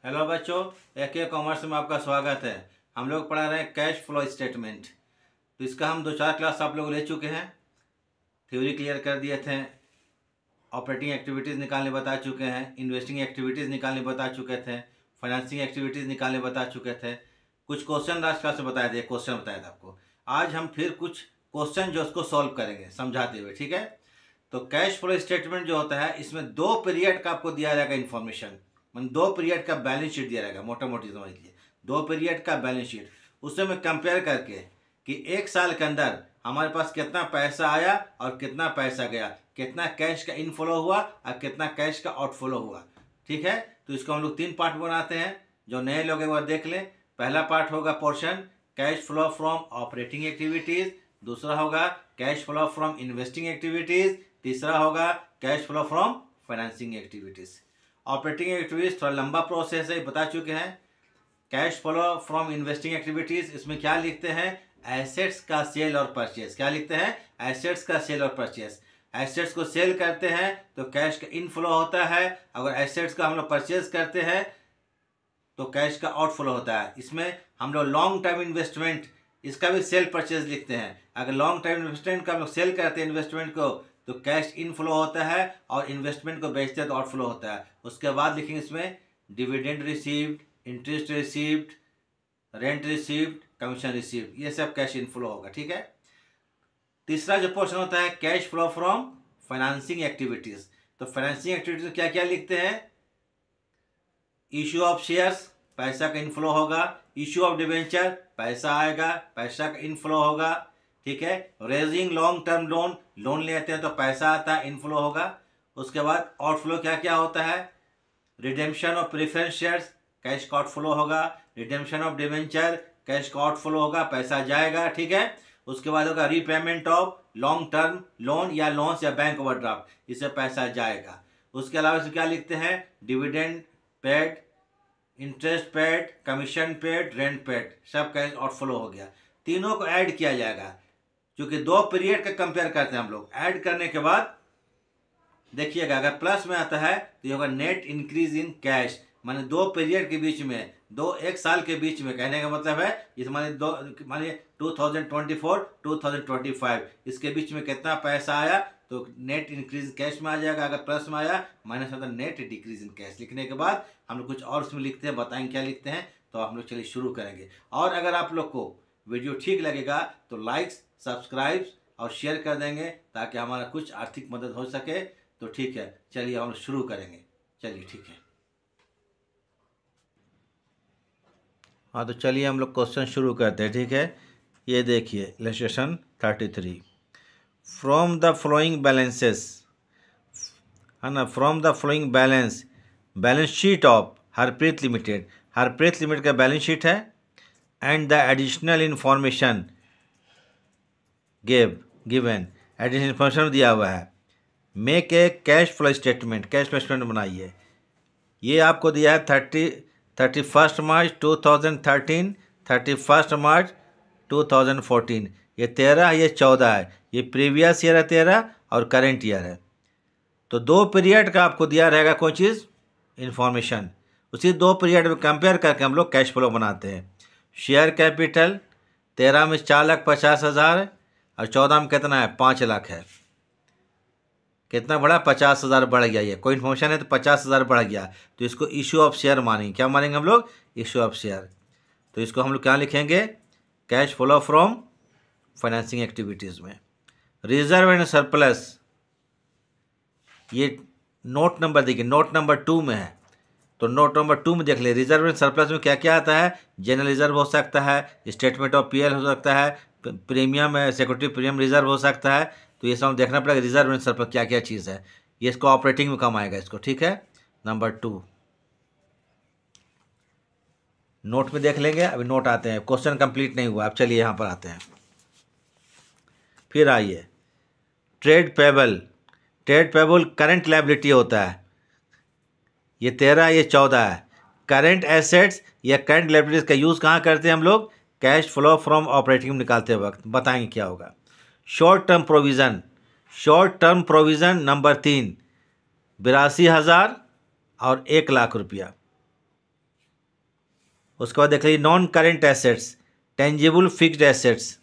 Hello बच्चों, AK commerce में आपका स्वागत है। हम लोग पढ़ा रहे हैं कैश फ्लो स्टेटमेंट। तो इसका हम 2-4 क्लास आप लोग ले चुके हैं। थ्योरी क्लियर कर दिए थे, ऑपरेटिंग एक्टिविटीज़ निकालने बता चुके हैं, इन्वेस्टिंग एक्टिविटीज़ निकालने बता चुके थे, फाइनेंसिंग एक्टिविटीज़ निकालने बता चुके थे। कुछ क्वेश्चन लास्ट क्लास में बताए थे, क्वेश्चन बताया था आपको। आज हम फिर कुछ क्वेश्चन जो उसको सॉल्व करेंगे समझाते हुए, ठीक है। तो कैश फ्लो स्टेटमेंट जो होता है, इसमें 2 पीरियड का आपको दिया जाएगा इन्फॉर्मेशन। मतलब 2 पीरियड का बैलेंस शीट दिया जाएगा, मोटा मोटी समझ लीजिए 2 पीरियड का बैलेंस शीट। उससे मैं कंपेयर करके कि 1 साल के अंदर हमारे पास कितना पैसा आया और कितना पैसा गया, कितना कैश का इनफ्लो हुआ और कितना कैश का आउटफ्लो हुआ, ठीक है। तो इसको हम लोग 3 पार्ट बनाते हैं। जो नए लोग एक बार देख लें। पहला पार्ट होगा portion cash flow from operating activities, दूसरा होगा cash flow from investing activities, तीसरा होगा cash flow from financing activities. Operating activities थोड़ा लंबा प्रोसेस है, बता चुके हैं। Cash flow from investing activities, इसमें क्या लिखते हैं, एसेट्स का सेल और परचेज। क्या लिखते हैं, एसेट्स का सेल और परचेज। एसेट्स को सेल करते हैं तो कैश का इनफ्लो होता है, अगर एसेट्स का हम लोग परचेज करते हैं तो कैश का आउटफ्लो होता है। इसमें हम लोग लॉन्ग टर्म इन्वेस्टमेंट, इसका भी सेल परचेज लिखते हैं। अगर लॉन्ग टर्म इन्वेस्टमेंट का हम लोग सेल करते हैं इन्वेस्टमेंट को तो कैश इनफ्लो होता है, और इन्वेस्टमेंट को बेचते हैं तो आउटफ्लो होता है। उसके बाद लिखेंगे इसमें dividend received, interest received, rent received, commission received, ये सब कैश इनफ्लो होगा, ठीक है। तीसरा जो पोर्शन होता है cash flow from financing activities. तो फाइनेंसिंग एक्टिविटीज में क्या क्या लिखते हैं, इश्यू ऑफ शेयर्स, पैसा का इनफ्लो होगा। इश्यू ऑफ डिवेंचर, पैसा आएगा, पैसा का इनफ्लो होगा, ठीक है। Raising long term loan, loan लेते हैं तो पैसा आता है, इनफ्लो होगा। उसके बाद आउटफ्लो क्या क्या होता है, redemption of preference shares, cash का आउटफ्लो होगा। रिडेम्पशन ऑफ डिवेंचर, कैश का आउटफ्लो होगा, पैसा जाएगा, ठीक है। उसके बाद होगा repayment of long term loan या लोन्स या बैंक ओवरड्राफ्ट, इससे पैसा जाएगा। उसके अलावा इसमें क्या लिखते हैं, dividend paid, interest paid, commission paid, rent paid, सब कैश आउटफ्लो हो गया। तीनों को ऐड किया जाएगा, क्योंकि 2 पीरियड का कंपेयर करते हैं हम लोग। ऐड करने के बाद देखिएगा, अगर प्लस में आता है तो ये होगा नेट इंक्रीज इन कैश। माने 2 पीरियड के बीच में, 1 साल के बीच में, कहने का मतलब है इस माने 2024 2025 इसके बीच में कितना पैसा आया तो नेट इंक्रीज कैश में आ जाएगा। अगर प्लस में आया माइनस होता है नेट डिक्रीज इन कैश। लिखने के बाद हम लोग कुछ और उसमें लिखते हैं, बताएंगे क्या लिखते हैं। तो हम लोग चलिए शुरू करेंगे। और अगर आप लोग को वीडियो ठीक लगेगा तो लाइक्स, सब्सक्राइब और शेयर कर देंगे, ताकि हमारा कुछ आर्थिक मदद हो सके। तो ठीक है, चलिए हम शुरू करेंगे। चलिए ठीक है, हाँ तो चलिए हम लोग क्वेश्चन शुरू करते हैं, ठीक है। ये देखिए illustration 33। From the flowing balances, है ना, from the flowing balance sheet of Harpreet limited. Harpreet limited का बैलेंस शीट है, and the additional information given, additional information दिया हुआ है। Make a cash flow statement, cash flow statement बनाइए। ये आपको दिया है 31 मार्च 2013, 31 मार्च 2014। ये 13, ये 14 है। ये प्रीवियस ईयर है 13 और करेंट ईयर है। तो 2 पीरियड का आपको दिया रहेगा कोई चीज़ इन्फॉर्मेशन। उसी 2 पीरियड में कंपेयर करके हम लोग कैश फ्लो बनाते हैं। शेयर कैपिटल 13 में 4,50,000 और 14 में कितना है, 5 लाख है। कितना बढ़ा, 50,000 बढ़ गया। ये कोई इन्फॉर्मेशन है तो 50,000 बढ़ गया, तो इसको इशू ऑफ शेयर मानेंगे। क्या मानेंगे हम लोग, इशू ऑफ शेयर। तो इसको हम लोग क्या लिखेंगे, cash flow from financing activities में। रिजर्व एंड सरप्लस, ये नोट नंबर देखिए, नोट नंबर 2 में है। तो नोट नंबर 2 में देख ले, रिजर्व एंड सरप्लस में क्या क्या आता है, जनरल रिजर्व हो सकता है, स्टेटमेंट ऑफ पीएल हो सकता है, प्रीमियम सिक्योरिटी प्रीमियम रिजर्व हो सकता है। तो ये सब देखना पड़ेगा रिजर्व एंड सरप्लस क्या क्या चीज़ है। ये इसको ऑपरेटिंग में कम आएगा इसको, ठीक है। नंबर 2 नोट में देख लेंगे। अभी नोट आते हैं, क्वेश्चन कंप्लीट नहीं हुआ। अब चलिए यहाँ पर आते हैं। फिर आइए, trade payable. Trade payable current liability होता है। ये 13, ये 14 है। करंट एसेट्स या करंट लायबिलिटीज का यूज़ कहाँ करते हैं हम लोग, कैश फ्लो फ्रॉम ऑपरेटिंग निकालते वक्त। बताएंगे क्या होगा। Short term provision, short term provision number 3 82,000 और 1 लाख रुपया। उसके बाद देख लीजिए non current assets, tangible fixed assets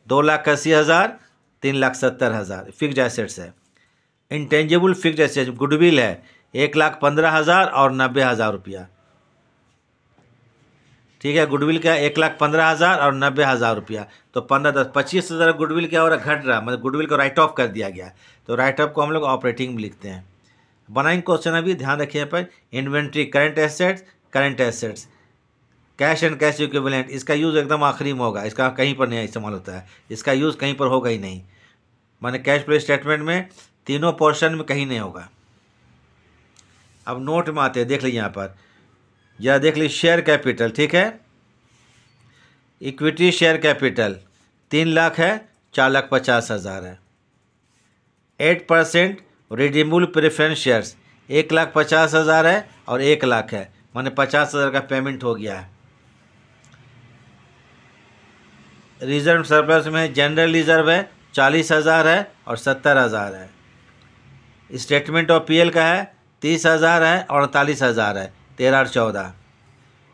2,80,000, 3,70,000 fixed assets है। इंटेंजिबल फिक्स्ड एसेट्स गुडविल है 1,15,000 और 90,000 रुपया। ठीक है, गुडविल का 1,15,000 और 90,000 रुपया, तो 25,000 गुडविल क्या हो रहा है, घट रहा, मतलब गुडविल को राइट ऑफ कर दिया गया। तो राइट ऑफ को हम लोग ऑपरेटिंग में लिखते हैं। बनाएंगे क्वेश्चन, अभी ध्यान रखिए पर inventory current assets cash and cash equivalent, इसका यूज़ एकदम आखिरी में होगा, इसका कहीं पर नहीं इस्तेमाल होता है, इसका यूज़ कहीं पर होगा ही नहीं, माने कैश फ्लो स्टेटमेंट में तीनों पोर्शन में कहीं नहीं होगा। अब नोट में आते हैं, देख लीजिए यहाँ पर जरा देख लीजिए शेयर कैपिटल, ठीक है, इक्विटी शेयर कैपिटल 3 लाख है, 4,50,000 है। 8% रिडीमेबल प्रेफरेंस शेयर्स 1,50,000 है और 1 लाख है, माने 50,000 का पेमेंट हो गया है। रिजर्व सरप्लस में जनरल रिजर्व है 40,000 है और 70,000 है। स्टेटमेंट ऑफ पीएल का है 30,000 है और 48,000 है, 13 और 14।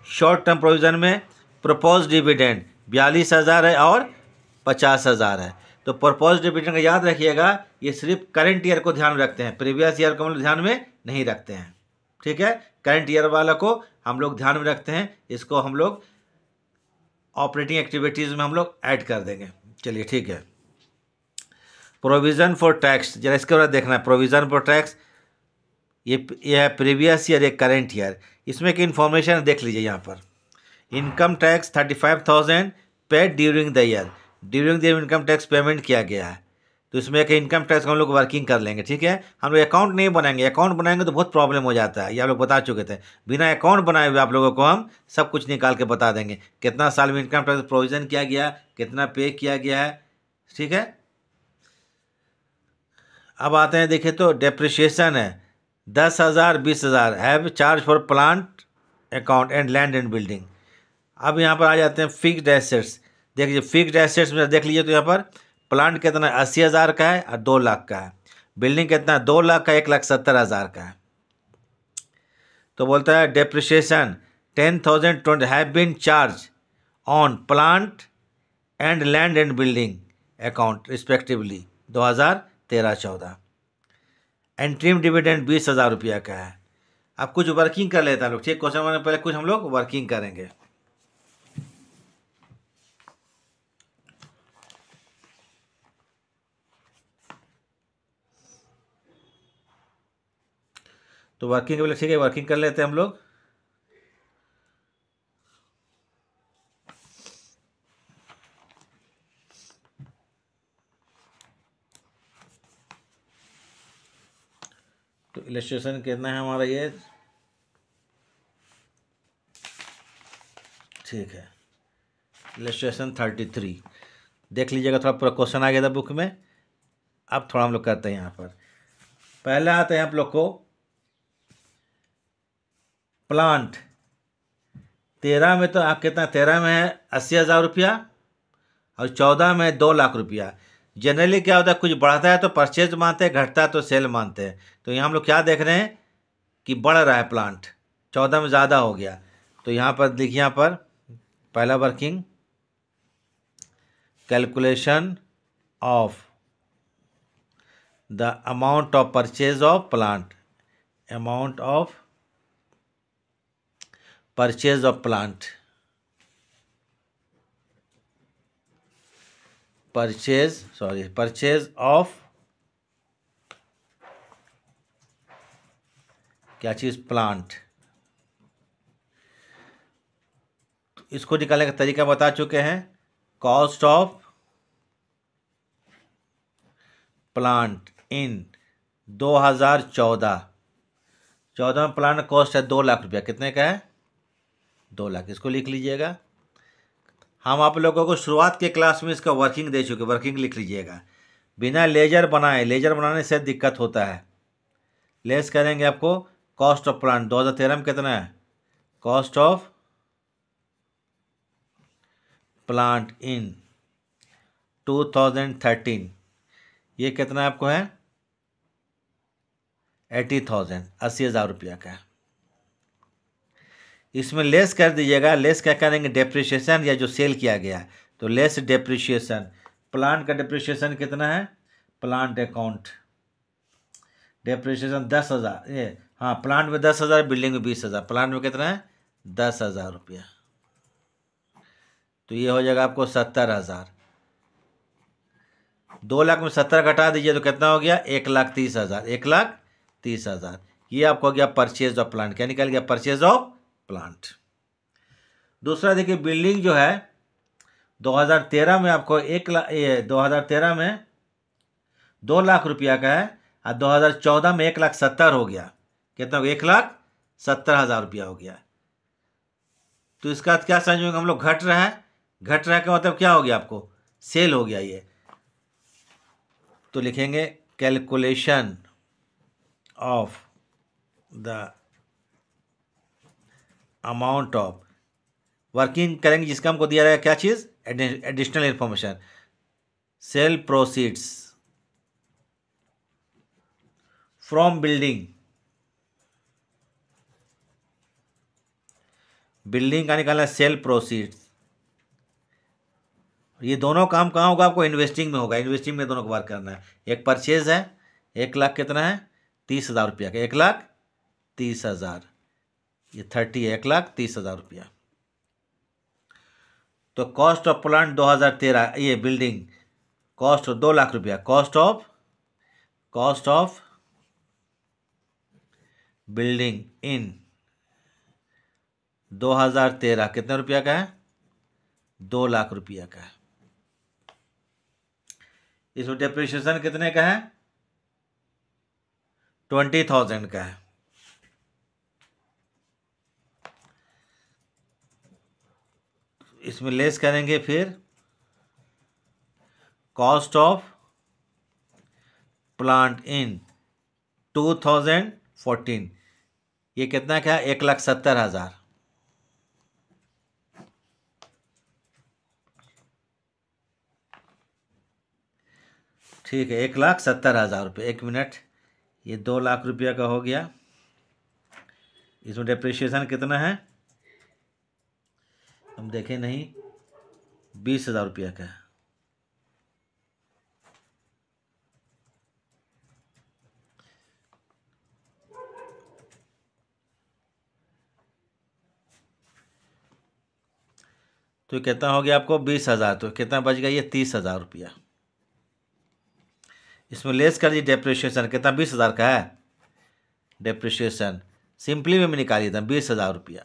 शॉर्ट टर्म प्रोविज़न में प्रपोज डिविडेंड 42,000 है और 50,000 है। तो प्रपोज डिविडेंड का याद रखिएगा, ये सिर्फ करंट ईयर को ध्यान में रखते हैं, प्रीवियस ईयर को हम लोग ध्यान में नहीं रखते हैं। ठीक है, करंट ईयर वाला को हम लोग ध्यान में रखते हैं, इसको हम लोग ऑपरेटिंग एक्टिविटीज़ में हम लोग ऐड कर देंगे। चलिए ठीक है। प्रोविज़न फॉर टैक्स, जरा इसके बाद देखना है, प्रोविज़न फॉर टैक्स ये है प्रीवियस ईयर, एक करंट ईयर। इसमें की इन्फॉर्मेशन देख लीजिए यहाँ पर। Income tax 35,000 paid during the year, during the year income tax payment किया गया है। तो इसमें एक इनकम टैक्स हम लोग वर्किंग कर लेंगे। ठीक है, हम लोग अकाउंट नहीं बनाएंगे, अकाउंट बनाएंगे तो बहुत प्रॉब्लम हो जाता है, ये आप लोग बता चुके थे। बिना अकाउंट बनाए हुए आप लोगों को हम सब कुछ निकाल के बता देंगे, कितना साल में इनकम टैक्स प्रोविज़न किया गया, कितना पे किया गया है। ठीक है, अब आते हैं, देखिए तो डेप्रिसिएशन है 10,000, 20,000 have charge for plant account and land and building. अब यहाँ पर आ जाते हैं फिक्स्ड एसेट्स। देख लीजिए फिक्स्ड एसेट्स में देख लीजिए तो यहाँ पर प्लांट कितना 80,000 का है और 2 लाख का है। बिल्डिंग कितना 2 लाख का, 1,70,000 का है। तो बोलता है depreciation 10,020 have been charge on plant and land and building account respectively 2013-14। Interim dividend 20,000 रुपया का है। अब कुछ वर्किंग कर लेते हैं लोग। ठीक, क्वेश्चन में पहले कुछ हम लोग वर्किंग करेंगे। तो वर्किंग के पहले ठीक है, वर्किंग कर लेते हैं हम लोग। तो इलस्ट्रेशन कितना है हमारा ये, ठीक है, इलस्ट्रेशन 33 देख लीजिएगा। थोड़ा पूरा क्वेश्चन आ गया था बुक में। अब थोड़ा हम लोग करते हैं यहाँ पर। पहले आते हैं आप लोग को प्लांट 13 में, तो आप कितना 13 में है 80,000 रुपया और 14 में 2 लाख रुपया। जनरली क्या होता है, कुछ बढ़ता है तो परचेज मानते हैं, घटता है तो सेल मानते हैं। तो यहाँ हम लोग क्या देख रहे हैं कि बढ़ रहा है, प्लांट 14 में ज़्यादा हो गया। तो यहाँ पर देखिए, यहाँ पर पहला working calculation of the amount of purchase of plant, amount of purchase of plant, purchase of क्या चीज़, प्लांट। इसको निकालने का तरीका बता चुके हैं। कॉस्ट ऑफ प्लांट इन 2014 में प्लांट कॉस्ट है 2 लाख रुपया। कितने का है, 2 लाख। इसको लिख लीजिएगा। हम आप लोगों को शुरुआत के क्लास में इसका वर्किंग दे चुके, वर्किंग लिख लीजिएगा। बिना लेजर बनाए, लेजर बनाने से दिक्कत होता है। लेस करेंगे आपको कॉस्ट ऑफ प्लांट 2013 में कितना है, कॉस्ट ऑफ प्लांट इन 2013 ये कितना आपको है 80,000, 80,000 रुपया का है। इसमें लेस कर दीजिएगा। लेस क्या करेंगे, डेप्रिशिएशन या जो सेल किया गया है, तो लेस डेप्रिशिएशन। प्लांट का डेप्रिशिएशन कितना है, प्लांट अकाउंट डेप्रिशिएशन 10,000, ये हाँ, प्लांट में 10,000, बिल्डिंग में 20,000, प्लांट में कितना है 10,000 रुपया, तो ये हो जाएगा आपको 70,000। 2 लाख में 70 घटा दीजिए तो कितना हो गया, 1,30,000, 1,30,000। ये आपको हो गया परचेज ऑफ प्लांट। क्या निकल गया, परचेज ऑफ प्लांट। दूसरा देखिए, बिल्डिंग जो है 2013 में आपको 2013 में 2 लाख रुपया का है, और 2014 में 1,70,000 हो गया। कितना हो गया, 1,70,000 रुपया हो गया। तो इसका क्या समझेंगे हम लोग, घट रहा है। घट रहा है का मतलब क्या हो गया, आपको सेल हो गया ये। तो लिखेंगे calculation of the amount of, working करेंगे जिसका हमको दिया रहेगा क्या चीज़, additional information, sale proceeds from building. Building का निकालना सेल प्रोसीड्स। ये दोनों काम कहाँ होगा, आपको इन्वेस्टिंग में होगा। इन्वेस्टिंग में दोनों को वर्क करना है। एक परचेज है 1,00,000 कितना है, 30,000 रुपया का, 1,30,000, ये 30 है, 1,30,000 रुपया। तो कॉस्ट ऑफ प्लांट 2013, ये बिल्डिंग कॉस्ट 2 लाख रुपया, कॉस्ट ऑफ बिल्डिंग इन 2013 कितने रुपया का है, 2 लाख रुपया का है। इसमें डेप्रिसिएशन कितने का है, 20,000 का है। इसमें लेस करेंगे फिर कॉस्ट ऑफ प्लांट इन 2014, ये कितना क्या है, 1,70,000। ठीक है, 1,70,000 रुपये। 1 मिनट, ये 2 लाख रुपया का हो गया। इसमें डेप्रिसिएशन कितना है, हम देखें नहीं, 20,000 रुपया का है। तो कितना हो गया आपको, 20,000। तो कितना बच गया, ये 30,000 रुपया। इसमें लेस कर दीजिए डेप्रिसिएशन, कितना 20,000 का है डेप्रिसिएशन, सिंपली में निकालिए था 20,000 रुपया।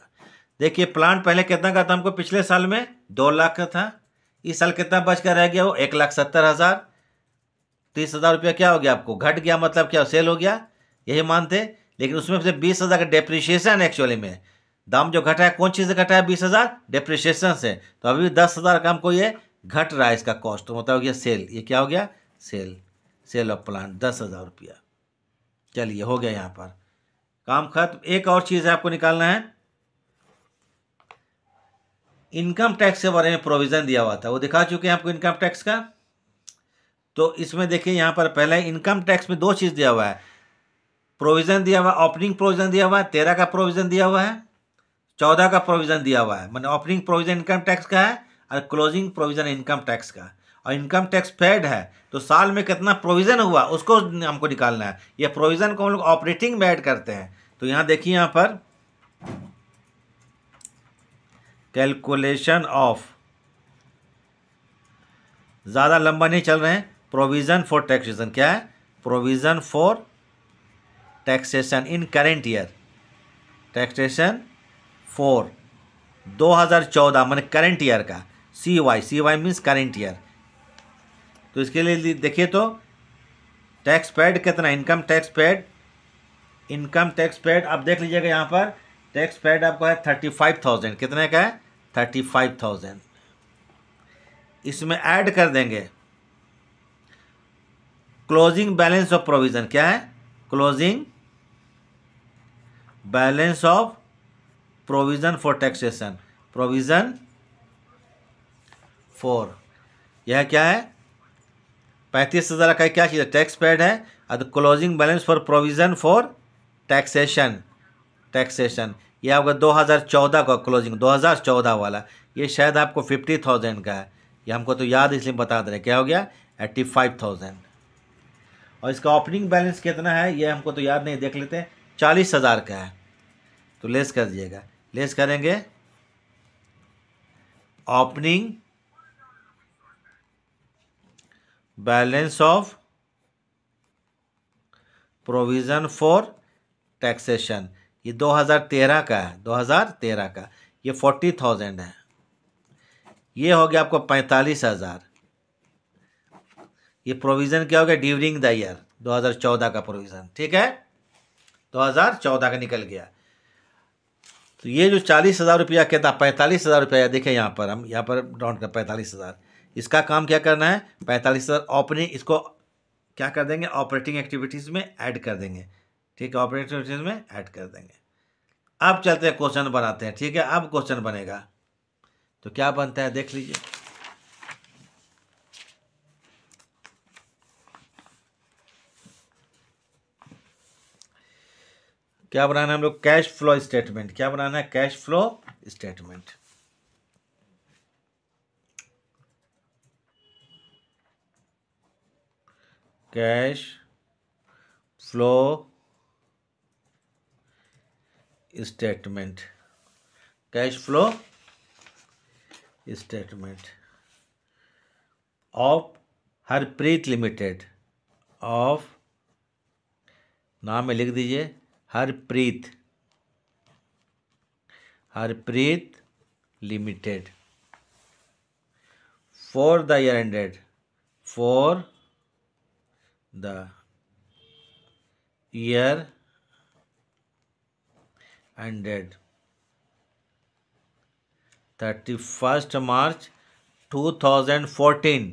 देखिए प्लांट पहले कितना का था हमको, पिछले साल में 2 लाख का था, इस साल कितना बच कर रह गया, वो 1,70,000। 30,000 रुपया क्या हो गया, आपको घट गया, मतलब क्या, सेल हो गया, यही मानते। लेकिन उसमें से 20,000 का डेप्रिसिएशन, एक्चुअली में दाम जो घटा है, कौन चीज़ से घटा है, 20,000 डेप्रिसिएशन से। तो अभी 10,000 का हमको ये घट रहा है इसका कॉस्ट, तो मतलब हो गया सेल। ये क्या हो गया, सेल ऑफ प्लांट 10,000 रुपया। चलिए हो गया, यहाँ पर काम खत्म। एक और चीज़ है आपको निकालना है, इनकम टैक्स के बारे में प्रोविज़न दिया हुआ था, वो दिखा चुके हैं आपको इनकम टैक्स का। तो इसमें देखिए यहाँ पर पहले इनकम टैक्स में 2 चीज़ दिया हुआ है, प्रोविज़न दिया हुआ है, ओपनिंग प्रोविज़न दिया हुआ है, 13 का प्रोविज़न दिया हुआ है, 14 का प्रोविज़न दिया हुआ है। मैंने ओपनिंग प्रोविज़न इनकम टैक्स का है और क्लोजिंग प्रोविज़न इनकम टैक्स का। और इनकम टैक्स पेड है, तो साल में कितना प्रोविज़न हुआ उसको हमको निकालना है। ये प्रोविज़न को हम लोग ऑपरेटिंग में ऐड करते हैं। तो यहाँ देखिए, यहाँ पर कैलकुलेशन ऑफ, ज़्यादा लंबा नहीं चल रहे हैं, प्रोविज़न फॉर टैक्सेशन। क्या है, provision for taxation in current year, taxation for 2014 मैंने करेंट ईयर का, CY मीन्स करेंट ईयर। तो इसके लिए देखिए तो टैक्स पेड कितना, इनकम टैक्स पेड आप देख लीजिएगा, यहाँ पर टैक्स पेड आपको है 35,000। कितने का है, 35,000। इसमें ऐड कर देंगे क्लोजिंग बैलेंस ऑफ प्रोविज़न। क्या है, closing balance of provision for taxation, provision for, यह क्या है, 35,000 का क्या चीज़ है, टैक्स पेड है। और closing balance for provision for taxation, ये आपका 2014 का क्लोजिंग, 2014 वाला, ये शायद आपको 50,000 का है। ये हमको तो याद इसलिए बता दे रहे, क्या हो गया 85,000। और इसका ओपनिंग बैलेंस कितना है ये हमको तो याद नहीं, देख लेते हैं। 40,000 का है, तो लेस कर दिएगा। लेस करेंगे opening balance of provision for taxation, ये 2013 का है, 2013 का, ये 40,000 है। ये हो गया आपको 45,000। ये प्रोविज़न क्या हो गया ड्यूरिंग द ईयर, 2014 का प्रोविज़न, ठीक है, 2014 का निकल गया। तो ये जो 40,000 रुपया कहता, 45,000 रुपया, देखिए यहाँ पर हम यहाँ पर राउंड कर 45,000। इसका काम क्या करना है, 45,000 ओपनिंग, इसको क्या कर देंगे ऑपरेटिंग एक्टिविटीज़ में ऐड कर देंगे, ठीक है, ऑपरेटिंग एक्टिविटीज़ में ऐड कर देंगे। अब चलते हैं क्वेश्चन बनाते हैं, ठीक है। अब क्वेश्चन बनेगा तो क्या बनता है देख लीजिए। क्या बनाना है हम लोग, कैश फ्लो स्टेटमेंट। क्या बनाना है, cash flow statement. Cash flow statement, cash flow statement of Harpreet limited, of, नाम में लिख दीजिए Harpreet, Harpreet limited, for the year ended, for the year ended 31 मार्च 2014।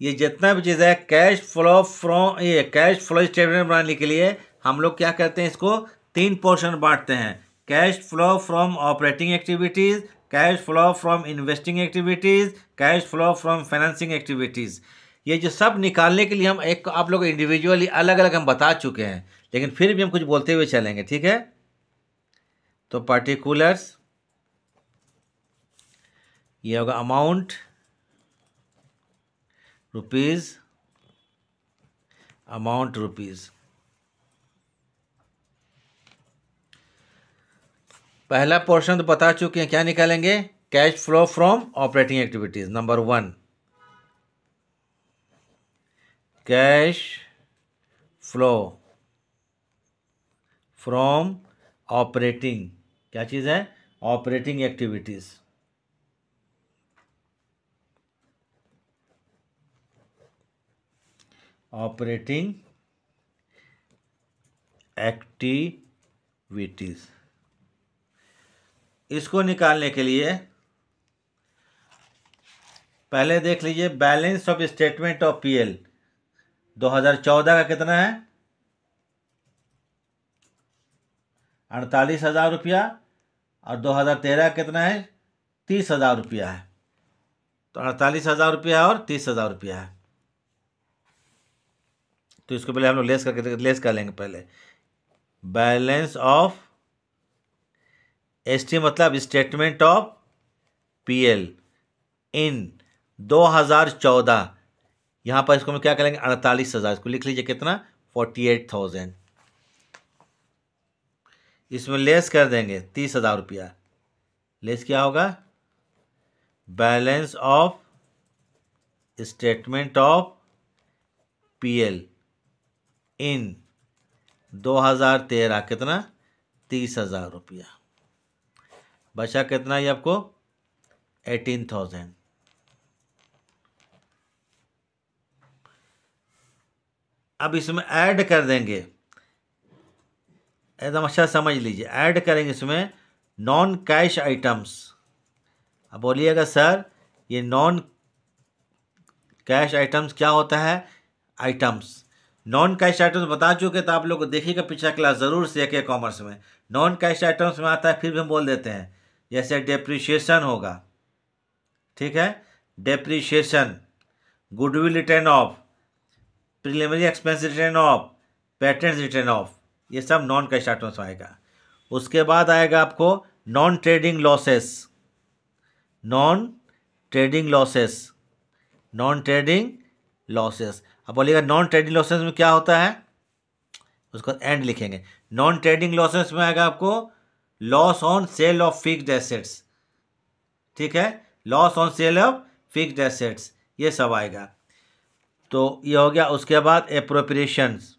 ये जितना भी चीज़ है कैश फ्लो फ्रॉम, ये कैश फ्लो स्टेटमेंट बनाने के लिए हम लोग क्या करते हैं, इसको 3 पोर्शन बांटते हैं। Cash flow from operating activities, cash flow from investing activities, cash flow from financing activities. ये जो सब निकालने के लिए हम एक आप लोग इंडिविजुअली अलग अलग हम बता चुके हैं, लेकिन फिर भी हम कुछ बोलते हुए चलेंगे, ठीक है। तो पर्टिकुलर्स, ये होगा अमाउंट रुपीज़, अमाउंट रुपीज़। पहला पोर्शन तो बता चुके हैं, क्या निकालेंगे, cash flow from operating activities. Number 1 cash flow from operating, क्या चीज़ है, ऑपरेटिंग एक्टिविटीज। ऑपरेटिंग एक्टिविटीज, इसको निकालने के लिए पहले देख लीजिए balance of statement of PL 2014 का कितना है, 48,000 रुपया, और 2013 का कितना है, 30,000 रुपया है। तो 48,000 रुपया और 30,000 रुपया है। तो इसको पहले हम लोग लेस कर लेंगे। पहले बैलेंस ऑफ एसटी मतलब स्टेटमेंट ऑफ पीएल इन 2014, यहाँ पर इसको हम क्या करेंगे 48,000, इसको लिख लीजिए कितना 48,000। इसमें लेस कर देंगे 30,000 रुपया। लेस क्या होगा, balance of statement of PL in 2013 कितना 30,000 रुपया। बचा कितना ये आपको 18,000। अब इसमें ऐड कर देंगे, एकदम अच्छा समझ लीजिए, ऐड करेंगे इसमें नॉन कैश आइटम्स। अब बोलिएगा सर ये नॉन कैश आइटम्स क्या होता है, आइटम्स नॉन कैश आइटम्स बता चुके तो आप लोग को देखिएगा पिछला क्लास ज़रूर से के कॉमर्स में। नॉन कैश आइटम्स में आता है, फिर भी हम बोल देते हैं, जैसे डेप्रिशिएशन होगा, ठीक है, depreciation, goodwill return of, preliminary expense return of, patent return of, ये सब नॉन कैश आइटम्स में आएगा। उसके बाद आएगा आपको non trading losses, non trading losses, non trading losses. अब बोलिएगा नॉन ट्रेडिंग लॉसेस में क्या होता है, उसको एंड लिखेंगे। नॉन ट्रेडिंग लॉसेस में आएगा आपको loss on sale of fixed assets, ठीक है, loss on sale of fixed assets, ये सब आएगा। तो ये हो गया। उसके बाद एप्रोप्रिएशंस,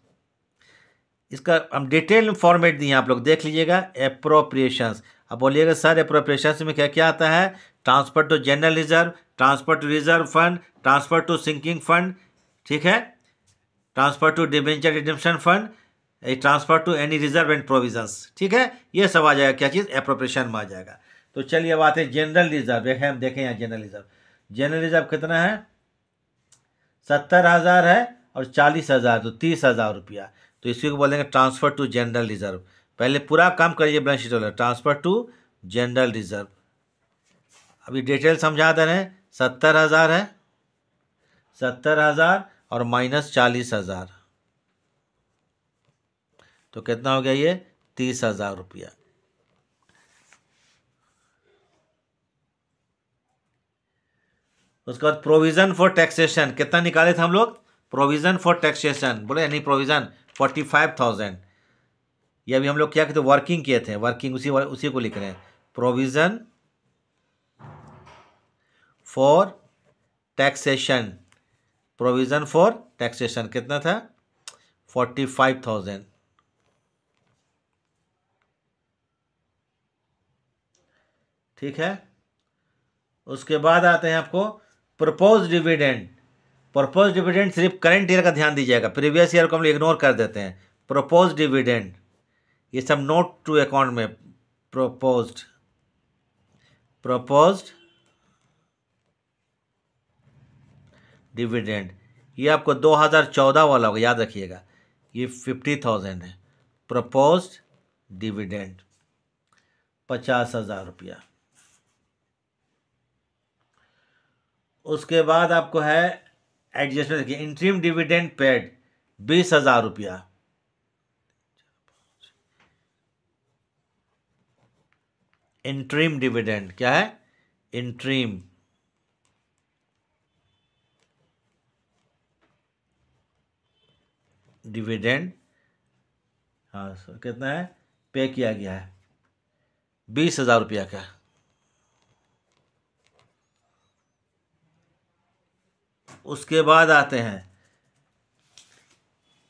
इसका हम डिटेल फॉर्मेट दिए, आप लोग देख लीजिएगा। एप्रोप्रिएशंस, अब बोलिएगा सर एप्रोप्रिएशंस में क्या क्या आता है, transfer to general reserve, transfer to reserve fund, transfer to sinking fund, ठीक है, transfer to debenture redemption fund, transfer to any reserve and provisions, ठीक है, ये सब आ जाएगा। क्या चीज़, एप्रोप्रिएशन में आ जाएगा। तो चलिए अब आते हैं जनरल रिजर्व। हम देखें यहाँ जनरल रिजर्व, जनरल रिजर्व कितना है, 70,000 है और 40,000, तो 30,000 रुपया। तो इसी को बोलेंगे ट्रांसफर टू जनरल रिजर्व। पहले पूरा काम करिए बैलेंस शीट वाला, ट्रांसफर टू जनरल रिजर्व। अभी डिटेल समझा दे रहे हैं। 70,000 है, 70,000 और माइनस 40,000, तो कितना हो गया ये, 30,000 रुपया। उसके बाद प्रोविजन फॉर टैक्सेशन कितना निकाले थे हम लोग, प्रोविजन फॉर टैक्सेशन बोले, यानी प्रोविजन 45,000। ये अभी हम लोग क्या कहते हैं, वर्किंग किए थे, वर्किंग उसी को लिख रहे हैं। Provision for taxation, provision for taxation कितना था, 45,000, ठीक है। उसके बाद आते हैं आपको प्रपोज डिविडेंड। प्रपोज डिविडेंड सिर्फ करंट ईयर का ध्यान दीजिएगा, प्रीवियस ईयर को हम लोग इग्नोर कर देते हैं। प्रपोज डिविडेंड ये सब नोट टू अकाउंट में, प्रपोज्ड, प्रपोज्ड डिविडेंड, ये आपको 2014 वाला होगा, याद रखिएगा। ये 50,000 है, प्रपोज्ड डिविडेंड 50,000 रुपया। उसके बाद आपको है एडजस्टमेंट, देखिए इंट्रीम डिविडेंड पेड 20,000 रुपया, इंट्रीम डिविडेंड क्या है, इंट्रीम डिविडेंड, हाँ सर कितना है, पे किया गया है 20,000 रुपया का। उसके बाद आते हैं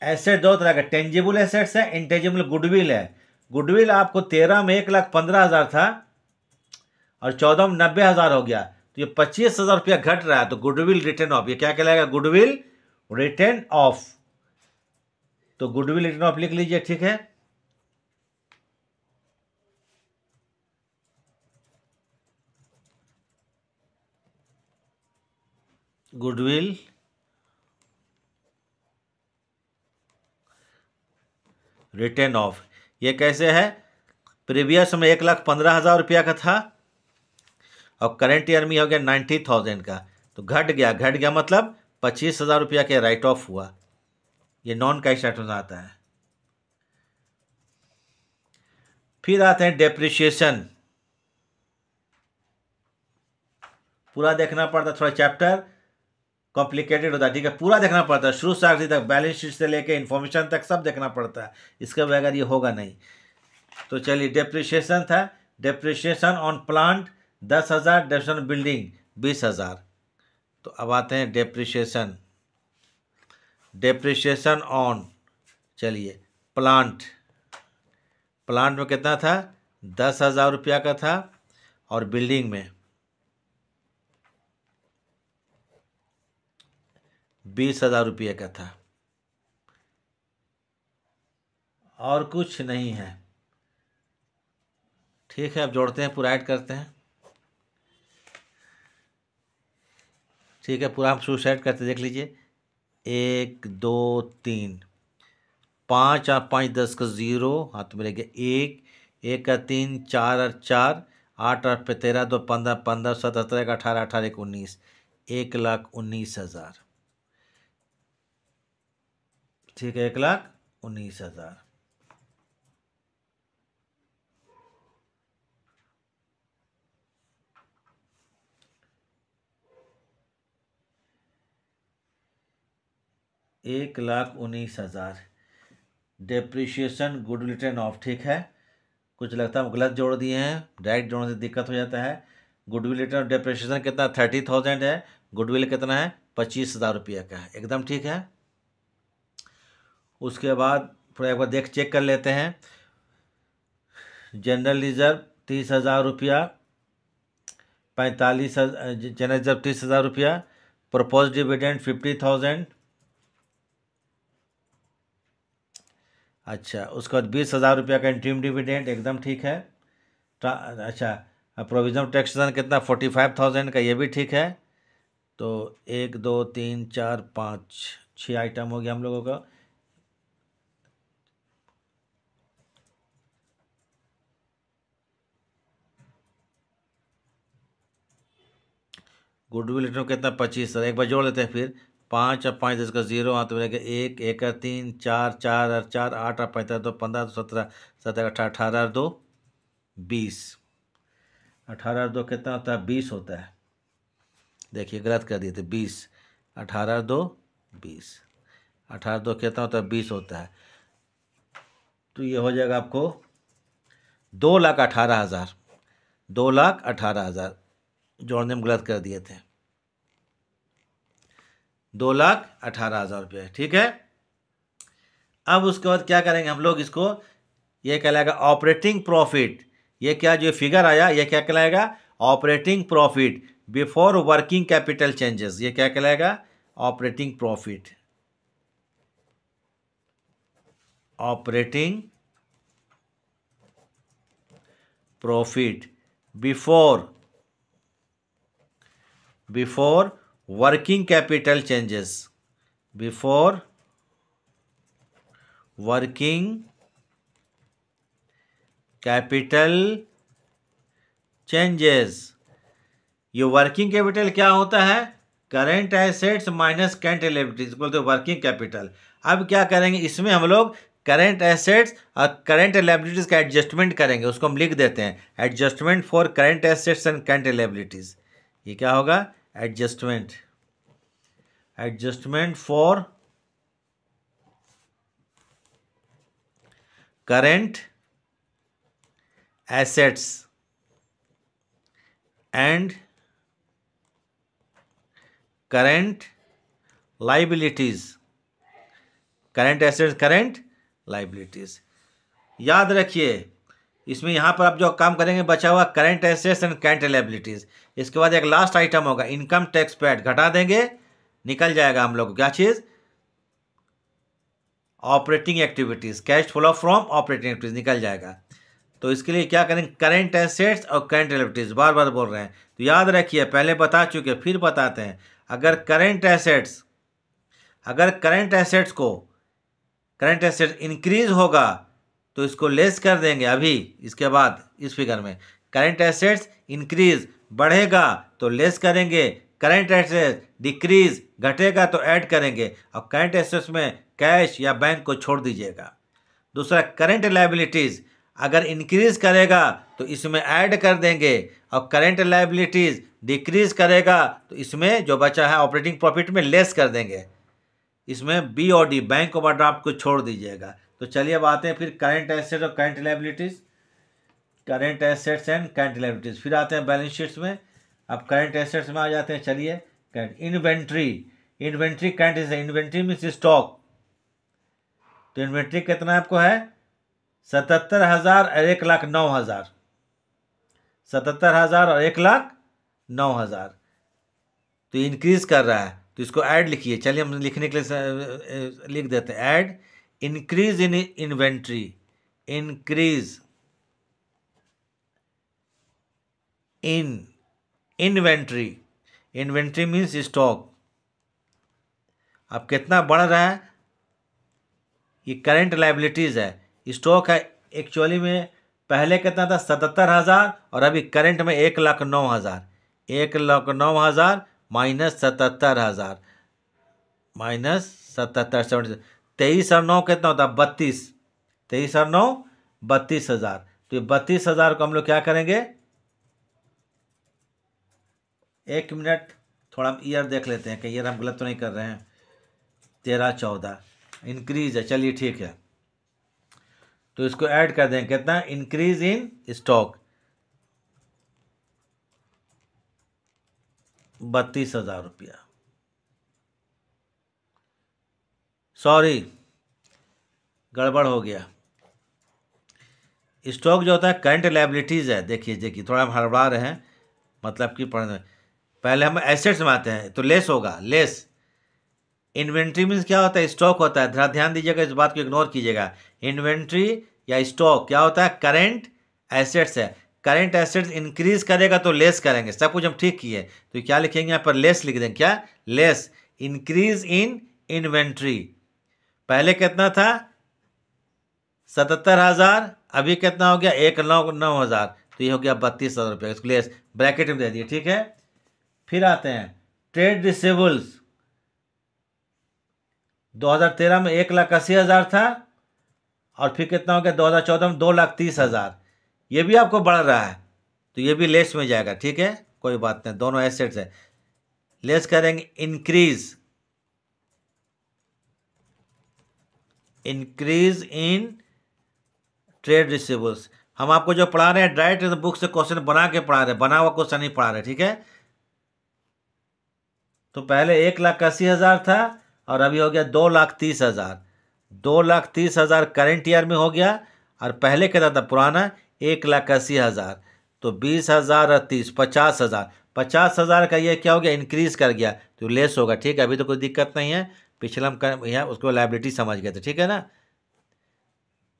एसेट, दो तरह का, टेंजिबल एसेट्स है, इंटेंजिबल गुडविल है। गुडविल आपको 13 में 1,15,000 था और 14 में 90,000 हो गया, तो ये 25,000 रुपया घट रहा है, तो गुडविल रिटर्न ऑफ, ये क्या कहलाएगा, गुडविल रिटर्न ऑफ। तो गुडविल रिटर्न ऑफ लिख लीजिए, ठीक है। गुडविल रिटर्न ऑफ, ये कैसे है, प्रीवियस में 1,15,000 रुपया का था और करंट ईयर में हो गया 90,000 का, तो घट गया मतलब 25,000 रुपया के राइट ऑफ हुआ। ये नॉन कैश आइटम आता है। फिर आते हैं डेप्रिशिएशन, पूरा देखना पड़ता, थोड़ा चैप्टर कॉम्प्लिकेटेड होता है, ठीक है, पूरा देखना पड़ता है, शुरू से आखिर तक, बैलेंस शीट से लेके इन्फॉर्मेशन तक सब देखना पड़ता है, इसके बगैर ये होगा नहीं। तो चलिए डेप्रिशिएशन था, depreciation on plant 10,000, depreciation building 20,000। तो अब आते हैं डेप्रिशिएशन, डेप्रिशिएशन ऑन, चलिए प्लांट, प्लांट में कितना था, 10,000 रुपया का था और बिल्डिंग में 20,000 रुपये का था, और कुछ नहीं है, ठीक है। अब जोड़ते हैं, पूरा ऐड करते हैं, ठीक है, पूरा हम शुरू ऐड करते देख लीजिए। 1 2 3, 5 और 5 10 का 0, हाथ में रह गया 1, 1 का 3, 4 और 4, 8 और 13 2 15, 15 17 का 18, 18 1 19, 1,19,000। ठीक है, 1,19,000। एक lakh 19,000। Depreciation goodwill return of, ठीक है। कुछ लगता है हम गलत जोड़ दिए हैं, डायरेक्ट जोड़ने से दिक्कत हो जाता है। गुडविल रिटर्न डेप्रिशिएशन कितना 30,000 है, गुडविल कितना है 25,000 रुपये का है, एकदम ठीक है। उसके बाद थोड़ा एक बार चेक कर लेते हैं। जनरल रिजर्व 30,000 रुपया, 45 जनरल रिजर्व 30,000 रुपया, प्रपोज डिविडेंड 50,000। अच्छा, उसके बाद 20,000 रुपया का इंटरिम डिविडेंड, एकदम ठीक है। अच्छा, प्रोविजन टैक्सेशन कितना 45,000 का, ये भी ठीक है। तो 1 2 3 4 5 6 आइटम हो गया हम लोगों का। गुडविल रिटर्न कितना 25,000, एक बार जोड़ लेते हैं फिर। 5 और 5 10 का 0, हाथ में रहेगा 1, 1 और 3, 4, 4 और 4, 8 और 15 2 15 17 17 18, 18 और 2 20, 18 और 2 कितना होता है 20 होता है। देखिए गलत कर दिए थे, 20, 18 और 2 20, 18 2 कितना होता है 20 होता है। तो ये हो जाएगा आपको 2,18,000, 2,18,000 जोड़ने में गलत कर दिए थे, 2,18,000 रुपये, ठीक है। अब उसके बाद क्या करेंगे हम लोग, इसको ये कहलाएगा ऑपरेटिंग प्रॉफिट। ये क्या जो फिगर आया ये क्या कहलाएगा, operating profit before working capital changes. ये क्या कहलाएगा, operating profit, operating profit before working capital changes, before working capital changes. ये वर्किंग कैपिटल क्या होता है, current assets minus current liabilities बोलते हैं वर्किंग कैपिटल। अब क्या करेंगे, इसमें हम लोग करेंट एसेट्स और करंट लायबिलिटीज का एडजस्टमेंट करेंगे, उसको हम लिख देते हैं adjustment for current assets and current liabilities. ये क्या होगा, adjustment for current assets and current liabilities, current assets current liabilities. याद रखिए इसमें यहाँ पर आप जो काम करेंगे बचा हुआ current assets and current liabilities. इसके बाद एक लास्ट आइटम होगा इनकम टैक्स पेड, घटा देंगे निकल जाएगा हम लोग क्या चीज, operating activities, cash flow from operating activities निकल जाएगा। तो इसके लिए क्या करेंगे, करंट एसेट्स और करंट लायबिलिटीज, बार बार बोल रहे हैं तो याद रखिए, पहले बता चुके फिर बताते हैं। अगर करंट एसेट्स इंक्रीज होगा तो इसको लेस कर देंगे अभी, इसके बाद इस फिगर में करंट एसेट्स इंक्रीज बढ़ेगा तो लेस करेंगे, करंट एसेट्स डिक्रीज घटेगा तो ऐड करेंगे, और करंट एसेट्स में कैश या बैंक को छोड़ दीजिएगा। दूसरा करंट लायबिलिटीज अगर इंक्रीज करेगा तो इसमें ऐड कर देंगे, और करंट लायबिलिटीज डिक्रीज करेगा तो इसमें जो बचा है ऑपरेटिंग प्रॉफिट में लेस कर देंगे, इसमें बी और डी बैंक ओवरड्राफ्ट को छोड़ दीजिएगा। तो चलिए अब आते हैं फिर करंट एसेट और current liabilities, current assets and current liabilities. फिर आते हैं बैलेंस शीट्स में, अब करंट एसेट्स में आ जाते हैं। चलिए current inventory current asset, inventory means stock. तो इन्वेंट्री कितना आपको है 77,000 और 1,09,000, 77,000 और 1,09,000। तो इंक्रीज कर रहा है तो इसको ऐड लिखिए। चलिए हम लिखने के लिए लिख देते हैं add increase in inventory, increase in inventory, inventory means stock, अब कितना बढ़ रहा है, ये करंट लाइबिलिटीज़ है। स्टॉक है एक्चुअली में पहले कितना था 77,000 और अभी करंट में 1,09,000। 1,09,000 माइनस 77,000 माइनस 77 23 और 9 कितना होता है 32। 23 और 9 32,000। तो ये 32,000 को हम लोग क्या करेंगे, 1 मिनट थोड़ा हम ईयर देख लेते हैं कि ईयर हम गलत तो नहीं कर रहे हैं। 13-14 इंक्रीज है, चलिए ठीक है। तो इसको ऐड कर दें, कितना इंक्रीज इन स्टॉक 32,000 रुपया। सॉरी गड़बड़ हो गया। स्टॉक जो होता है करंट लायबिलिटीज़ है। देखिए थोड़ा हम हड़बड़ा रहे हैं, मतलब कि पहले हम एसेट्स में आते हैं तो लेस होगा, लेस। इन्वेंट्री मीन्स क्या होता है, स्टॉक होता है। थोड़ा ध्यान दीजिएगा, इस बात को इग्नोर कीजिएगा। इन्वेंट्री या स्टॉक क्या होता है, करंट एसेट्स है। करंट एसेट्स इंक्रीज करेगा तो लेस करेंगे, सब कुछ हम ठीक किए। तो क्या लिखेंगे यहाँ पर, लेस लिख देंगे। क्या, लेस इंक्रीज इन इन्वेंट्री। पहले कितना था 77,000, अभी कितना हो गया 1,09,000, तो ये हो गया 32,000 रुपये। इसको लेस ब्रैकेट में दे दिए, ठीक है। फिर आते हैं ट्रेड रिसीवेबल्स। 2013 में 1,80,000 था और फिर कितना हो गया 2014 में 2,30,000। ये भी आपको बढ़ रहा है तो ये भी लेस में जाएगा, ठीक है, कोई बात नहीं, दोनों एसेट्स है। लेस करेंगे increase, increase in trade receivables. हम आपको जो पढ़ा रहे हैं डायरेक्ट बुक से क्वेश्चन बना के पढ़ा रहे हैं, बना हुआ क्वेश्चन नहीं पढ़ा रहे, ठीक है। तो पहले 1,80,000 था और अभी हो गया 2,30,000। 2,30,000 करंट ईयर में हो गया और पहले क्या था पुराना 1,80,000। तो 20,000 और 30 50,000। 50,000 का ये क्या हो गया, इंक्रीज कर गया तो लेस होगा, ठीक है। अभी तो कोई दिक्कत नहीं है, पिछले हम यहाँ उसको लायबिलिटी समझ गए थे, ठीक है ना।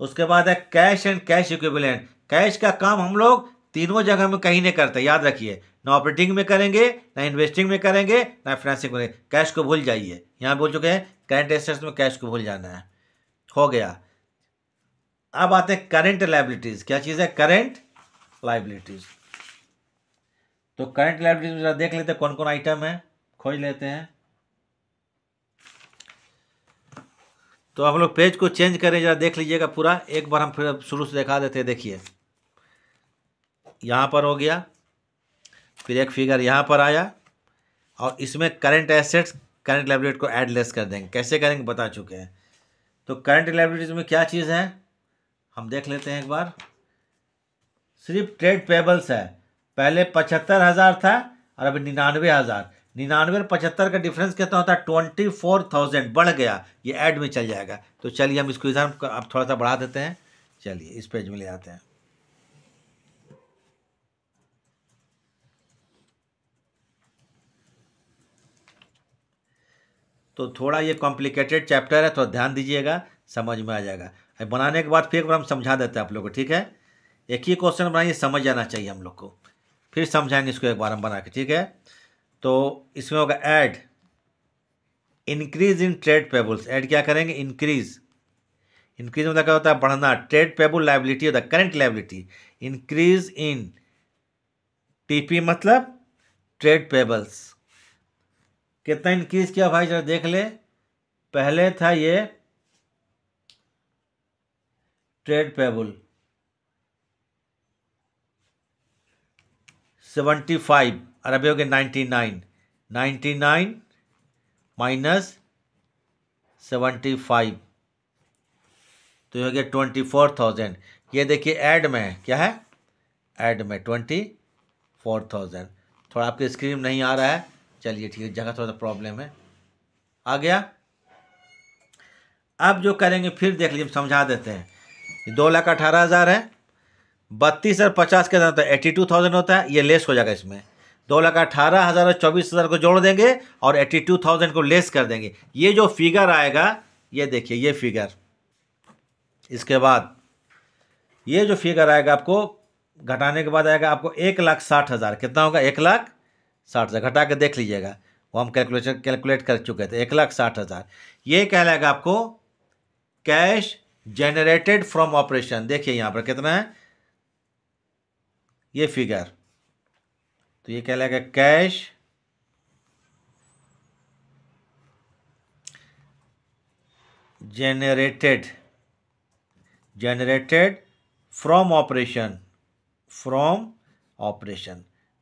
उसके बाद है cash and cash equivalent. Cash का काम हम लोग तीनों जगह में कहीं नहीं करते, याद रखिए। ना ऑपरेटिंग में करेंगे, ना इन्वेस्टिंग में करेंगे, ना फाइनेंसिंग में करेंगे। कैश को भूल जाइए, यहाँ बोल चुके हैं करंट एसेट्स में कैश को भूल जाना है, हो गया। अब आते हैं करंट लायबिलिटीज। क्या चीज़ है, करंट लायबिलिटीज। तो करंट लायबिलिटीज में देख लेते हैं कौन कौन आइटम है, खोज लेते हैं। तो हम लोग पेज को चेंज करें, जरा देख लीजिएगा पूरा एक बार, हम फिर शुरू से दिखा देते हैं। देखिए यहाँ पर हो गया, फिर एक फिगर यहाँ पर आया और इसमें करंट एसेट्स करंट लायबिलिटी को ऐड लेस कर देंगे। कैसे करेंगे बता चुके हैं। तो करंट लायबिलिटीज में क्या चीज़ है हम देख लेते हैं एक बार। सिर्फ ट्रेड पेबल्स है। पहले 75,000 था और अभी 99,000। 99 और 75 का डिफरेंस कितना होता है 24,000, बढ़ गया, ये ऐड में चल जाएगा। तो चलिए हम इसको इधर अब थोड़ा सा बढ़ा देते हैं। चलिए इस पेज में ले आते हैं। तो थोड़ा ये कॉम्प्लिकेटेड चैप्टर है, थोड़ा ध्यान दीजिएगा, समझ में आ जाएगा। अब बनाने के बाद फिर एक बार हम समझा देते हैं आप लोग को, ठीक है। एक ही क्वेश्चन बनाइए, समझ जाना चाहिए हम लोग को, फिर समझाएंगे इसको एक बार हम बना के, ठीक है। तो इसमें होगा add increase in trade payables. Add क्या करेंगे, इंक्रीज। इंक्रीज मतलब क्या होता है, बढ़ना। ट्रेड पेबल लायबिलिटी होता है current liability. Increase in TP मतलब ट्रेड पेबल्स। कितना इंक्रीज किया भाई जरा देख ले। पहले था ये ट्रेड पेबल 75 और अभी हो गया 99। 99 माइनस 75 तो ये हो गया 24,000। ये देखिए ऐड में है, क्या है, ऐड में 24,000। थोड़ा आपके स्क्रीन में नहीं आ रहा है, चलिए ठीक है, जगह थोड़ा सा प्रॉब्लम है, आ गया। अब जो करेंगे फिर देख लीजिए, समझा देते हैं। 2,18,000 है, 32 और 50 के साथ 82,000 होता है, ये लेस हो जाएगा इसमें। 2,18,000 और 24,000 को जोड़ देंगे और 82,000 को लेस कर देंगे। ये जो फिगर आएगा, ये देखिए ये फिगर, इसके बाद ये जो फिगर आएगा आपको घटाने के बाद आएगा आपको 1,60,000। कितना होगा 1,60,000, घटा के देख लीजिएगा। वो हम कैलकुलेट कर चुके थे, 1,60,000। ये कहलाएगा आपको कैश जनरेटेड फ्रॉम ऑपरेशन। देखिए यहाँ पर कितना है ये फिगर, तो ये कहलाएगा cash generated from operation,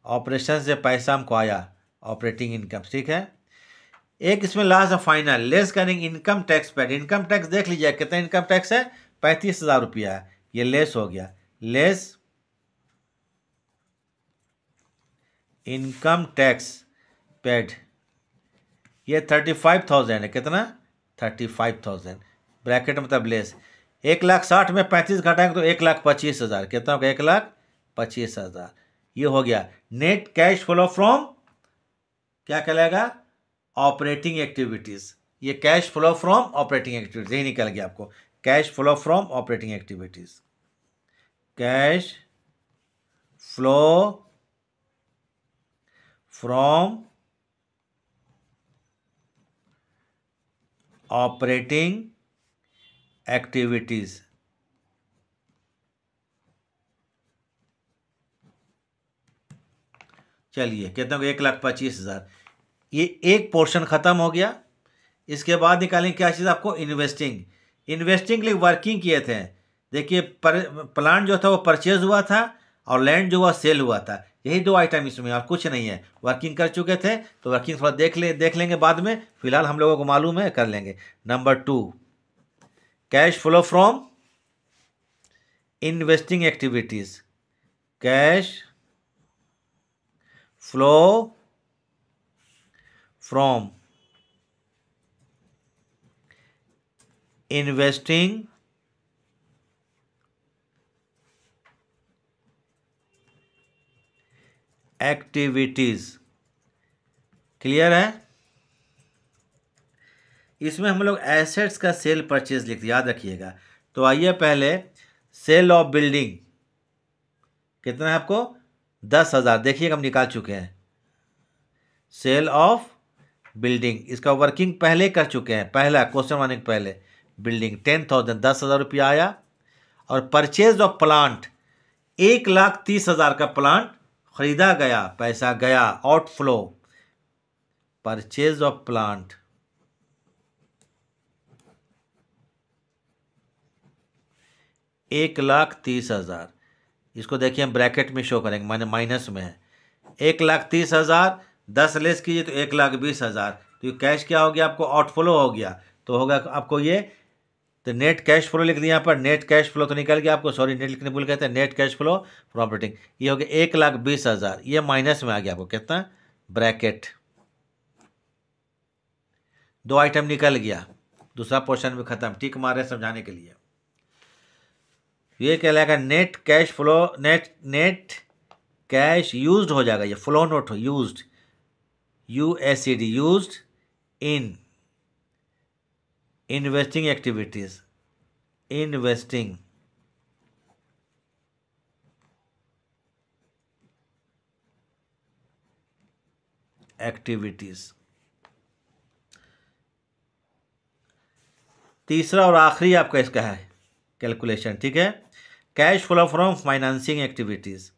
operation से पैसा हमको आया, ऑपरेटिंग इनकम, ठीक है। एक इसमें लास्ट फाइनल लेस करेंगे income tax paid. Income tax देख लीजिए कितना इनकम टैक्स है, 35,000 रुपया है, ये लेस हो गया। लेस इनकम टैक्स पेड, ये 35,000 है, कितना 35,000 ब्रैकेट मतलब लेस। 1,60,000 में 35 घटाएंगे तो 1,25,000, कितना होगा 1,25,000। ये हो गया नेट कैश फ्लो फ्रॉम, क्या कहलाएगा, ऑपरेटिंग एक्टिविटीज। ये cash flow from operating activities, यही निकल गया आपको, cash flow from operating activities, cash flow from operating activities. चलिए कितना हो, 1,25,000। ये एक पोर्शन खत्म हो गया। इसके बाद निकालेंगे क्या चीज़ आपको, इन्वेस्टिंग। इन्वेस्टिंग के लिए वर्किंग किए थे। देखिए प्लांट जो था वो परचेज हुआ था और लैंड जो हुआ सेल हुआ था, यही दो आइटम इसमें और कुछ नहीं है। वर्किंग कर चुके थे तो वर्किंग थोड़ा देख लेंगे बाद में, फिलहाल हम लोगों को मालूम है, कर लेंगे। Number 2 cash flow from investing activities, cash flow from investing activities. Clear है। इसमें हम लोग एसेट्स का सेल परचेज लिखते, याद रखिएगा। तो आइए पहले सेल ऑफ बिल्डिंग कितना है आपको, 10,000। देखिएगा हम निकाल चुके हैं सेल ऑफ बिल्डिंग, इसका वर्किंग पहले कर चुके हैं, पहला क्वेश्चन आने के पहले। बिल्डिंग 10,000, 10,000 रुपया आया। और परचेज ऑफ प्लांट, 1,30,000 का प्लांट खरीदा गया, पैसा गया, आउटफ्लो। परचेज ऑफ प्लांट 1,30,000, इसको देखिए हम ब्रैकेट में शो करेंगे, माने माइनस में है। 1,30,000 10 लेस कीजिए तो 1,20,000, तो ये कैश क्या हो गया आपको, आउटफ्लो हो गया। तो होगा आपको ये, तो नेट कैश फ्लो लिख दिया यहाँ पर, नेट कैश फ्लो तो निकल गया आपको, सॉरी नेट लिखने भूल गए थे, net cash flow from operating, ये हो गया 1,20,000। ये माइनस में आ गया आपको कितना, ब्रैकेट। दो आइटम निकल गया, दूसरा पोर्शन भी खत्म, टिक मारे समझाने के लिए। ये कहलाएगा net cash flow, net cash used हो जाएगा, ये फ्लो नोट हो, used, USED, used in investing activities, investing activities. तीसरा और आखिरी आपका इसका है कैलकुलेशन, ठीक है। Cash flow from financing activities,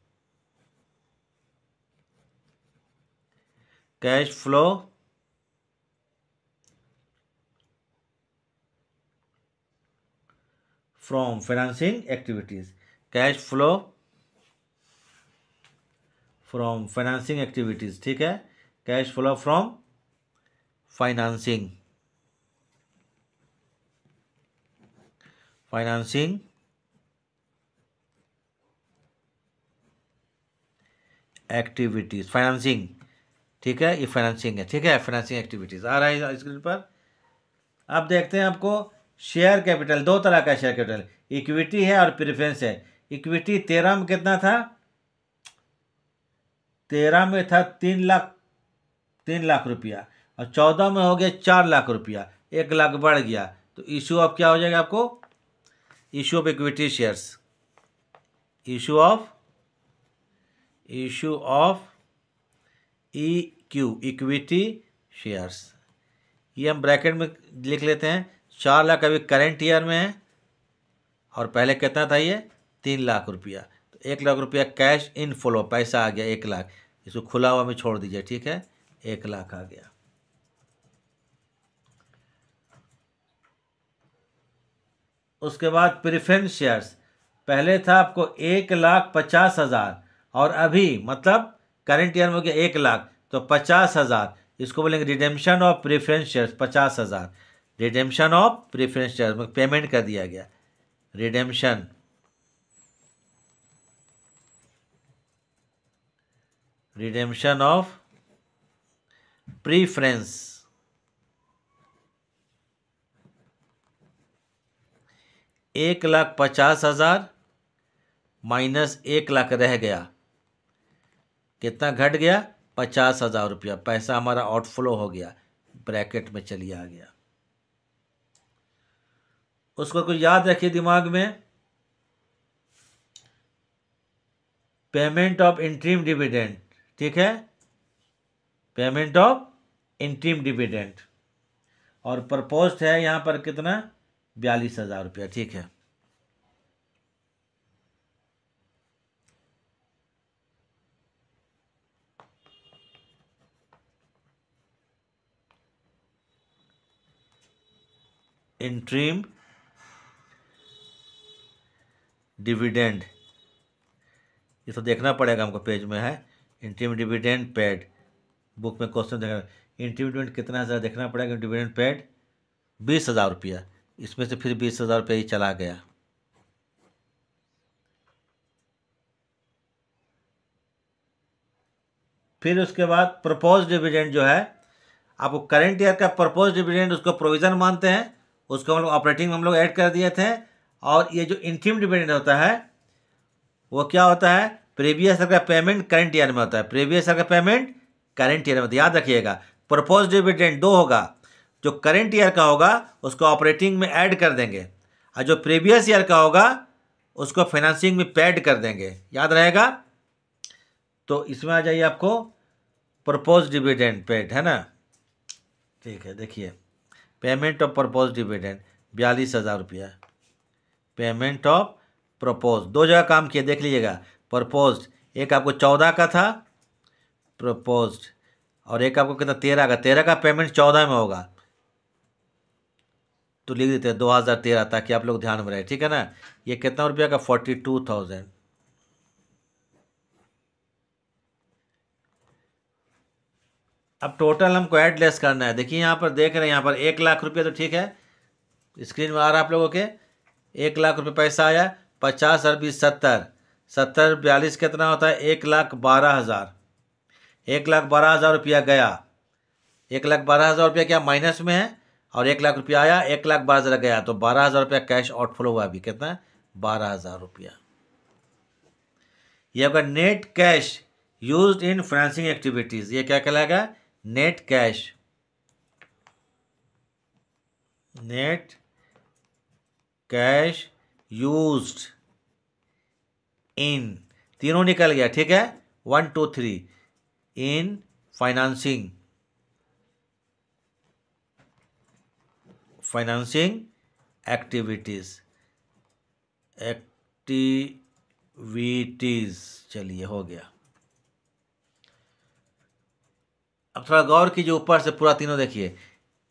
cash flow from financing activities, cash flow from financing activities, ठीक है। Cash flow from financing activities, financing, ठीक है, ये फाइनेंसिंग है, ठीक है, फाइनेंसिंग एक्टिविटीज आ रहा है स्क्रीन पर। अब देखते हैं आपको शेयर कैपिटल, दो तरह का शेयर कैपिटल, इक्विटी है और प्रेफरेंस है। इक्विटी 13 में कितना था, 13 में था 3 लाख रुपया, और 14 में हो गया 4 लाख रुपया, 1 लाख बढ़ गया। तो इशू ऑफ क्या हो जाएगा आपको, issue of equity shares, issue of EQ, equity shares, ये हम ब्रैकेट में लिख लेते हैं। 4 लाख अभी करेंट ईयर में है और पहले कितना था ये 3 लाख रुपया, तो 1 लाख रुपया कैश इन फ्लो, पैसा आ गया 1 लाख, इसको खुला हुआ में छोड़ दीजिए, ठीक है, 1 लाख आ गया। उसके बाद प्रेफरेंस शेयर्स, पहले था आपको 1,50,000 और अभी मतलब करेंट ईयर में हो गया 1 लाख, तो 50,000, इसको बोलेंगे redemption of preference shares, 50,000 redemption of preference shares में पेमेंट कर दिया गया, redemption of preference, 1,50,000 minus 1 lakh रह गया, कितना घट गया 50,000 रुपया, पैसा हमारा आउटफ्लो हो गया, ब्रैकेट में चलिए आ गया। उसको कुछ याद रखिए दिमाग में, पेमेंट ऑफ इंटरिम डिविडेंड, ठीक है, पेमेंट ऑफ इंटरिम डिविडेंड, और प्रपोज्ड है यहाँ पर कितना 42,000 रुपया, ठीक है। इंटरिम डिविडेंड, ये तो देखना पड़ेगा हमको, पेज में है इंटरिम डिविडेंड पेड, बुक में क्वेश्चन देखना, इंटरिम डिविडेंड कितना है देखना पड़ेगा, डिविडेंड पेड 20,000 रुपया, इसमें से फिर 20,000 रुपया ही चला गया। फिर उसके बाद प्रपोज डिविडेंड जो है, आपको करेंट ईयर का प्रपोज डिविडेंड उसको प्रोविज़न मानते हैं, उसको हम लोग ऑपरेटिंग में हम लोग ऐड कर दिए थे। और ये जो इंटरिम डिविडेंड होता है वो क्या होता है, प्रीवियस ईयर का पेमेंट करेंट ईयर में होता है, प्रीवियस ईयर का पेमेंट करेंट ईयर में होता है, याद रखिएगा। प्रपोज डिविडेंड 2 होगा, जो करेंट ईयर का होगा उसको ऑपरेटिंग में ऐड कर देंगे, और जो प्रीवियस ईयर का होगा उसको फाइनेंसिंग में पेड कर देंगे, याद रहेगा। तो इसमें आ जाइए आपको प्रपोज डिविडेंड पेड, है ना, ठीक है। देखिए पेमेंट ऑफ प्रपोज डिविडेंड 42,000 रुपया, पेमेंट ऑफ प्रपोज, 2 जगह काम किए देख लीजिएगा, प्रपोज एक आपको 14 का था प्रपोज, और एक आपको कितना 13 का, 13 का पेमेंट 14 में होगा, तो लिख देते हैं 2013, ताकि आप लोग ध्यान में रहे, ठीक है ना। ये कितना रुपया का 42,000। अब टोटल हमको ऐड लेस करना है, देखिए यहाँ पर देख रहे हैं, यहाँ पर 1 लाख रुपया, तो ठीक है, स्क्रीन में आ रहा है आप लोगों के, 1 लाख रुपये पैसा आया, 50 और 20 70, 70 42 कितना होता है 1,12,000, 1,12,000 रुपया गया, 1,12,000 रुपया क्या माइनस में है, और 1 लाख रुपया आया, 1,12,000 गया, तो 12,000 रुपया कैश आउटफ्लो हुआ, अभी कितना 12,000 रुपया। ये होगा net cash used in financing activities, ये क्या कहलाएगा, net cash, net cash used in, तीनों निकल गया, ठीक है, 1 2 3, इन फाइनेंसिंग एक्टिविटीज, चलिए हो गया। अब थोड़ा गौर कीजिए, ऊपर से पूरा तीनों देखिए,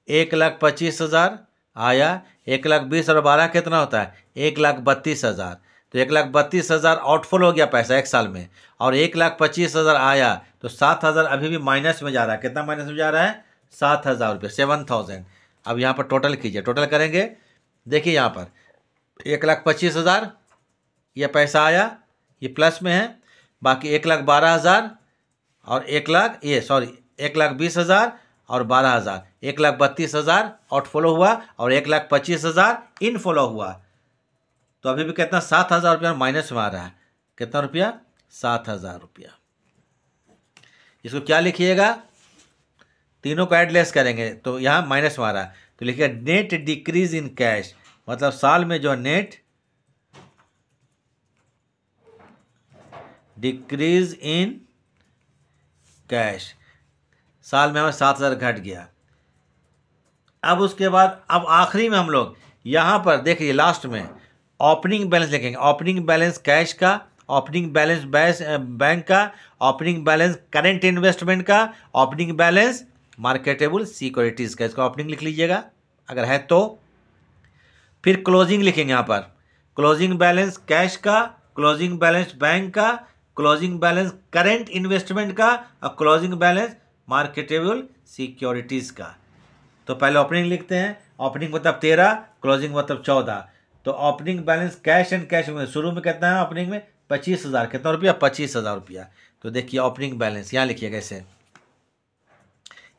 1,25,000 आया, 1,20,000 और 12 कितना होता है 1,32,000, तो 1,32,000 आउटफ्लो हो गया पैसा 1 साल में, और 1,25,000 आया, तो 7,000 अभी भी माइनस में जा रहा है, कितना माइनस में जा रहा है 7,000 रुपये, 7,000। अब यहाँ पर टोटल कीजिए, टोटल करेंगे, देखिए यहाँ पर 1,25,000 यह पैसा आया, ये प्लस में है, बाकी 1,12,000 और 1,20,000 और 12,000, 1,32,000 आउटफ्लो हुआ, और 1,25,000 इनफ्लो हुआ, तो अभी भी कितना 7,000 रुपया माइनस में आ रहा है, कितना रुपया 7,000 रुपया। इसको क्या लिखिएगा, तीनों को एडलेस करेंगे, तो यहाँ माइनस में आ रहा है, तो लिखिएगा नेट डिक्रीज इन कैश, मतलब साल में जो नेट डिक्रीज इन कैश, साल में हमें 7,000 घट गया। अब उसके बाद अब आखिरी में हम लोग यहाँ पर देखिए लास्ट में ओपनिंग बैलेंस लिखेंगे। ओपनिंग बैलेंस कैश का, ओपनिंग बैलेंस बैंक का, ओपनिंग बैलेंस करेंट इन्वेस्टमेंट का, ओपनिंग बैलेंस मार्केटेबल सिक्योरिटीज़ का। इसका ओपनिंग लिख लीजिएगा अगर है तो। फिर क्लोजिंग लिखेंगे यहाँ पर, क्लोजिंग बैलेंस कैश का, क्लोजिंग बैलेंस बैंक का, क्लोजिंग बैलेंस करेंट इन्वेस्टमेंट का और क्लोजिंग बैलेंस मार्केटेबल सिक्योरिटीज़ का। तो पहले ओपनिंग लिखते हैं। ओपनिंग मतलब 13, क्लोजिंग मतलब 14। तो opening balance cash and cash में शुरू में कितना है ओपनिंग में 25,000। कितना रुपया? 25,000 रुपया। तो देखिए ओपनिंग बैलेंस यहाँ लिखिएगा ऐसे,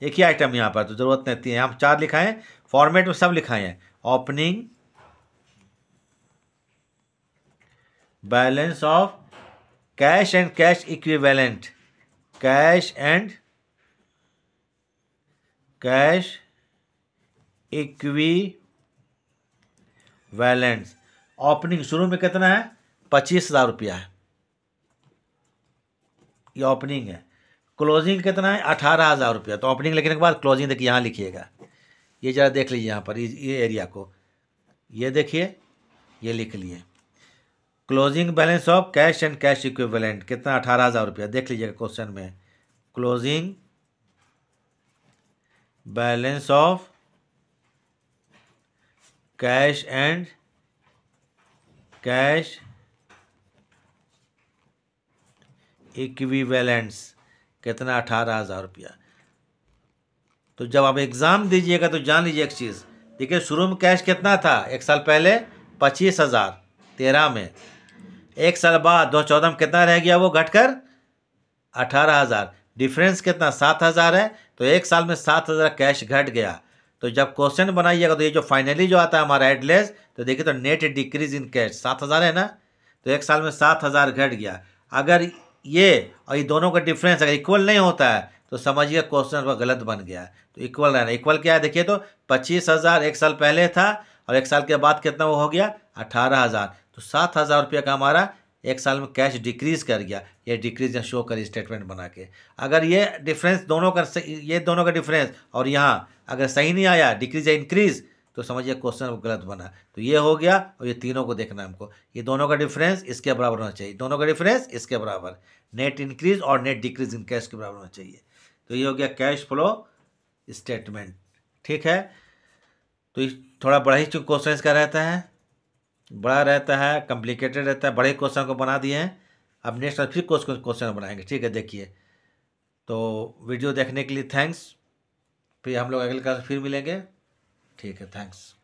एक ही आइटम यहाँ पर तो ज़रूरत नहीं है, हम 4 लिखाएं, फॉर्मेट में सब लिखाए हैं। Opening balance of cash and cash equivalent, cash and cash equivalents. Opening शुरू में कितना है? 25,000 रुपया है, ये ओपनिंग है। क्लोजिंग कितना है? 18,000 रुपया। तो ओपनिंग लिखने के बाद क्लोजिंग देखिए यहाँ लिखिएगा, ये जरा देख लीजिए यहाँ पर ये एरिया को, ये देखिए ये लिख लिए। Closing balance of cash and cash equivalent कितना? 18,000 रुपया। देख लीजिएगा क्वेश्चन में, closing balance of cash and cash equivalents कितना? 18,000 रुपया। तो जब आप एग्ज़ाम दीजिएगा तो जान लीजिए एक चीज़, देखिए शुरू में कैश कितना था एक साल पहले? 25,000 13 में। एक साल बाद 2014 में कितना रह गया? वो घटकर 18,000। डिफरेंस कितना? 7,000 है। तो एक साल में 7,000 कैश घट गया। तो जब क्वेश्चन बनाइएगा तो ये जो फाइनली जो आता है हमारा एडलेस, तो देखिए तो नेट डिक्रीज इन कैश 7,000 है ना, तो एक साल में 7,000 घट गया। अगर ये और ये दोनों का डिफरेंस अगर इक्वल नहीं होता है तो समझिए क्वेश्चन गलत बन गया। तो इक्वल रहना, इक्वल क्या है देखिए तो 25,000 एक साल पहले था और एक साल के बाद कितना वो हो गया? 18,000। तो 7,000 रुपये का हमारा एक साल में कैश डिक्रीज कर गया। ये डिक्रीज शो करिए स्टेटमेंट बना के। अगर ये डिफरेंस दोनों का, ये दोनों का डिफरेंस और यहाँ अगर सही नहीं आया डिक्रीज या इंक्रीज, तो समझिए क्वेश्चन गलत बना। तो ये हो गया और ये तीनों को देखना है हमको, ये दोनों का डिफरेंस इसके बराबर होना चाहिए, दोनों का डिफरेंस इसके बराबर, नेट इंक्रीज और नेट डिक्रीज इन कैश के बराबर होना चाहिए। तो ये हो गया कैश फ्लो स्टेटमेंट। ठीक है, तो थोड़ा बड़ा ही क्वेश्चन का रहता है, बड़ा रहता है, कॉम्प्लिकेटेड रहता है, बड़े क्वेश्चन को बना दिए हैं। अब नेक्स्ट फिर क्वेश्चन बनाएंगे। ठीक है, देखिए तो वीडियो देखने के लिए थैंक्स। फिर हम लोग अगले क्लास फिर मिलेंगे। ठीक है, थैंक्स।